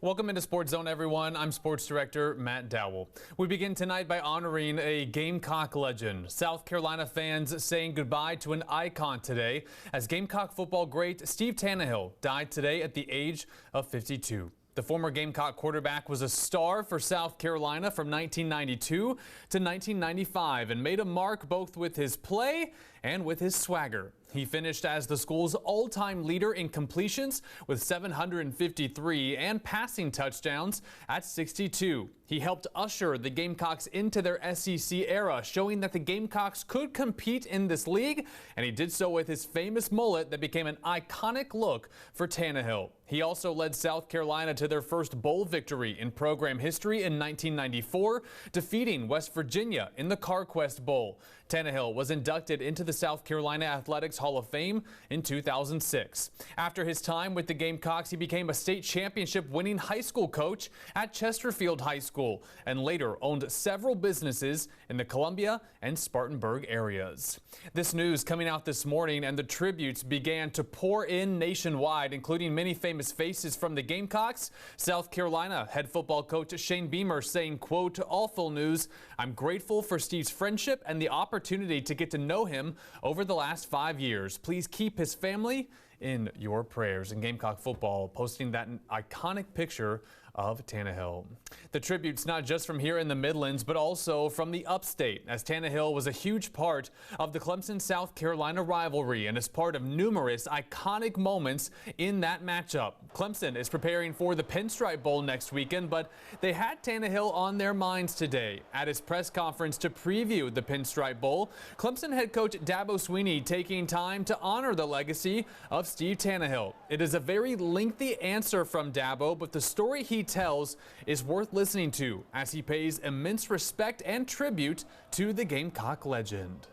Welcome into Sports Zone, everyone. I'm Sports Director Matt Dowell. We begin tonight by honoring a Gamecock legend. South Carolina fans saying goodbye to an icon today as Gamecock football great Steve Taneyhill died today at the age of 52. The former Gamecock quarterback was a star for South Carolina from 1992 to 1995 and made a mark both with his play and with his swagger. He finished as the school's all-time leader in completions with 753 and passing touchdowns at 62. He helped usher the Gamecocks into their SEC era, showing that the Gamecocks could compete in this league, and he did so with his famous mullet that became an iconic look for Taneyhill. He also led South Carolina to their first bowl victory in program history in 1994, defeating West Virginia in the CarQuest Bowl. Taneyhill was inducted into the South Carolina Athletics Hall of Fame in 2006. After his time with the Gamecocks, he became a state championship winning high school coach at Chesterfield High School and later owned several businesses in the Columbia and Spartanburg areas. This news coming out this morning, and the tributes began to pour in nationwide, including many famous faces from the Gamecocks. South Carolina head football coach Shane Beamer saying, quote, "Awful news. I'm grateful for Steve's friendship and the opportunity to get to know him over the last 5 years. Please keep his family in your prayers." And Gamecock football posting that iconic picture of Taneyhill. The tribute's not just from here in the Midlands, but also from the upstate, as Taneyhill was a huge part of the Clemson-South Carolina rivalry and is part of numerous iconic moments in that matchup. Clemson is preparing for the Pinstripe Bowl next weekend, but they had Taneyhill on their minds today. At his press conference to preview the Pinstripe Bowl, Clemson head coach Dabo Swinney taking time to honor the legacy of Steve Taneyhill. It is a very lengthy answer from Dabo, but the story he tells is worth listening to as he pays immense respect and tribute to the Gamecock legend.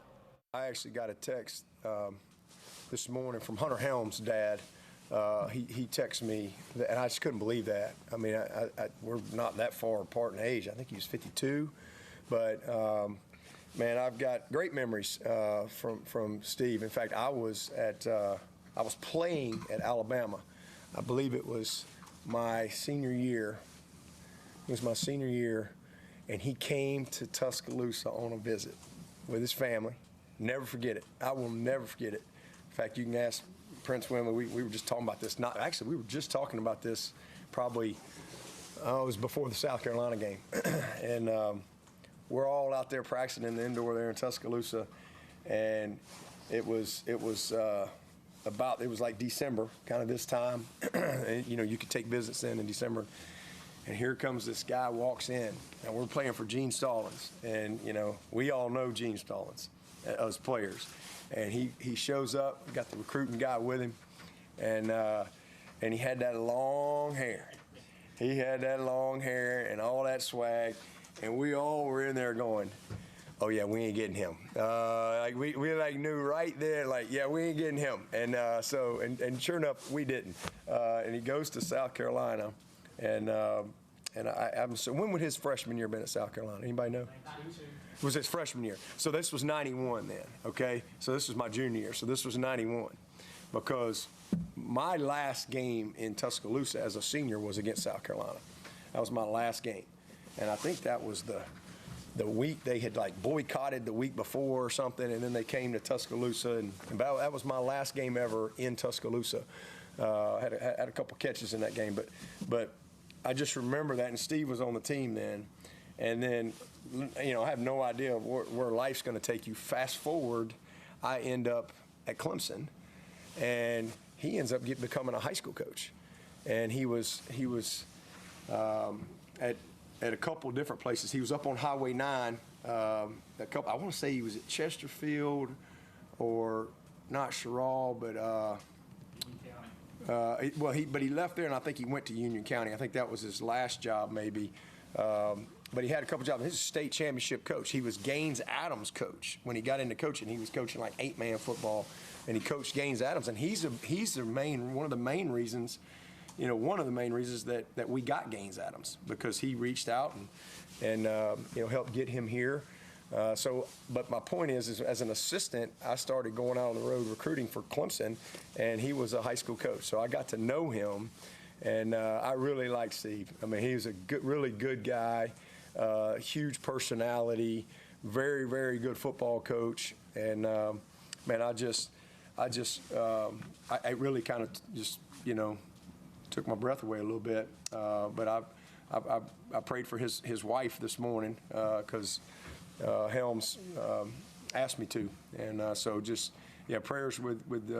I actually got a text this morning from Hunter Helms' dad. He texted me, and I just couldn't believe that. I mean, we're not that far apart in age. I think he was 52, but man, I've got great memories from Steve. In fact, I was playing at Alabama. I believe it was my senior year. It was my senior year, and he came to Tuscaloosa on a visit with his family. Never forget it. I will never forget it. In fact, you can ask Prince Wimley. We were just talking about this. We were just talking about this probably, it was before the South Carolina game. And we're all out there practicing in the indoor there in Tuscaloosa, and it was like December, kind of this time. And, you know, you could take visits in December. And here comes this guy, walks in, and we're playing for Gene Stallings. And, you know, we all know Gene Stallings as players. And he shows up, got the recruiting guy with him, and he had that long hair. He had that long hair and all that swag, and we all were in there going, "Oh yeah, we ain't getting him." Like we like knew right there, like, yeah, we ain't getting him. And so sure enough, we didn't. And he goes to South Carolina, and so when would his freshman year been at South Carolina? Anybody know? 92. It was his freshman year. So this was 91 then, okay? So this was my junior year. So this was 91, because my last game in Tuscaloosa as a senior was against South Carolina. That was my last game, and I think that was the week they had like boycotted the week before or something, and then they came to Tuscaloosa, and that was my last game ever in Tuscaloosa. Had a couple catches in that game, but I just remember that, and Steve was on the team then, and then, you know, I have no idea where life's going to take you. Fast forward, I end up at Clemson, and he ends up becoming a high school coach, and he was at a couple different places. He was up on Highway 9. I want to say he was at Chesterfield, or not Sherrall, but but he left there, and I think he went to Union County. I think that was his last job, maybe. But he had a couple jobs. He's a state championship coach. He was Gaines Adams' coach when he got into coaching. He was coaching like 8-man football, and he coached Gaines Adams. And he's one of the main reasons, you know, that we got Gaines Adams, because he reached out and you know, helped get him here. But my point is as an assistant, I started going out on the road recruiting for Clemson, and he was a high school coach. So I got to know him, And I really like Steve. I mean, he's a really good guy, huge personality, very, very good football coach. And, man, I really kind of just, took my breath away a little bit. But I prayed for his wife this morning because Helms asked me to. And so just, prayers with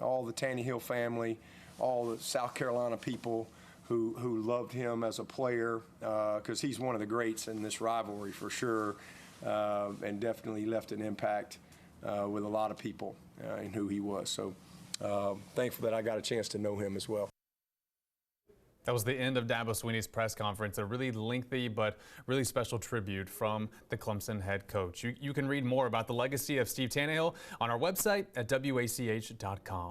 all the Taneyhill family, all the South Carolina people who loved him as a player, because he's one of the greats in this rivalry for sure, and definitely left an impact with a lot of people in who he was. So thankful that I got a chance to know him as well. That was the end of Dabo Swinney's press conference, a really lengthy but really special tribute from the Clemson head coach. You can read more about the legacy of Steve Taneyhill on our website at wach.com.